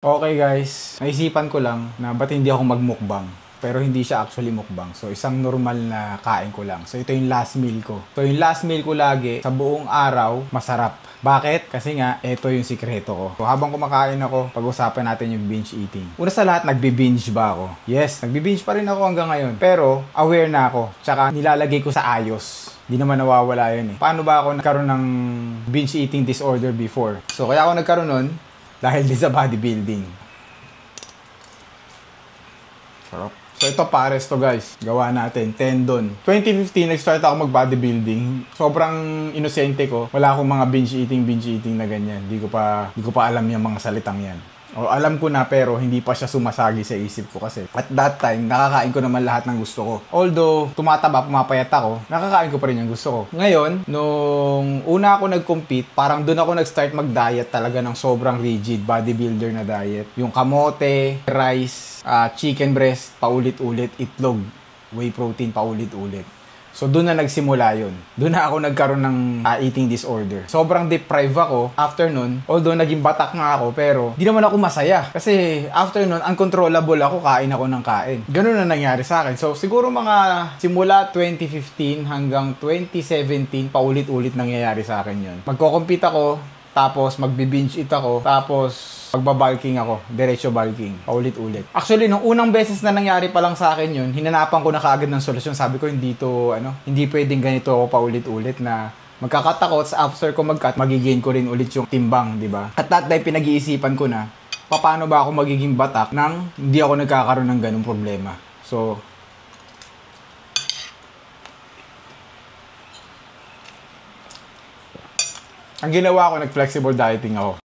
Okay guys, naisipan ko lang na ba't hindi ako magmukbang. Pero hindi siya actually mukbang. So isang normal na kain ko lang. So ito yung last meal ko. So yung last meal ko lagi sa buong araw, masarap. Bakit? Kasi nga, ito yung sikreto ko. So habang kumakain ako, pag-usapan natin yung binge eating. Una sa lahat, nagbi-binge ba ako? Yes, nagbi-binge pa rin ako hanggang ngayon. Pero aware na ako. Tsaka nilalagay ko sa ayos. Di naman nawawala yun eh. Paano ba ako nagkaroon ng binge eating disorder before? So kaya ako nagkaroon nun, dahil din sa bodybuilding. Sarap. So ito pares to guys. Gawa natin. Tendon. 2015 nag-start ako mag-bodybuilding. Sobrang inosente ko. Wala akong mga binge eating na ganyan. Di ko pa alam yung mga salitang yan. O alam ko na pero hindi pa siya sumasagi sa isip ko kasi at that time nakakain ko naman lahat ng gusto ko. Although tumataba, pumapayat ako, nakakain ko pa rin yung gusto ko. Ngayon, nung una ako nag-compete, parang doon ako nag-start mag-diet talaga ng sobrang rigid bodybuilder na diet. Yung kamote, rice, chicken breast, paulit-ulit, itlog, whey protein, paulit-ulit. So, doon na nagsimula yun. Doon na ako nagkaroon ng eating disorder. Sobrang deprived ako after nun. Although, naging batak nga ako, pero di naman ako masaya. Kasi after nun, uncontrollable ako, kain ako ng kain. Ganun na nangyari sa akin. So, siguro mga simula 2015 hanggang 2017, paulit-ulit nangyayari sa akin yun. Magko-compete ako, tapos magbi-binge eat ako, tapos magbabalking ako, diretso bulking, paulit-ulit. Actually, nung unang beses na nangyari pa lang sa akin yun, hinanapan ko na kaagad ng solusyon. Sabi ko, hindi pwedeng ganito ako paulit-ulit na magkakatakot sa after ko mag-cut, magigain ko rin ulit yung timbang, di ba? At that time, pinag-iisipan ko na, paano ba ako magiging batak nang hindi ako nagkakaroon ng ganung problema. So, ang ginawa ko, nag-flexible dieting ako.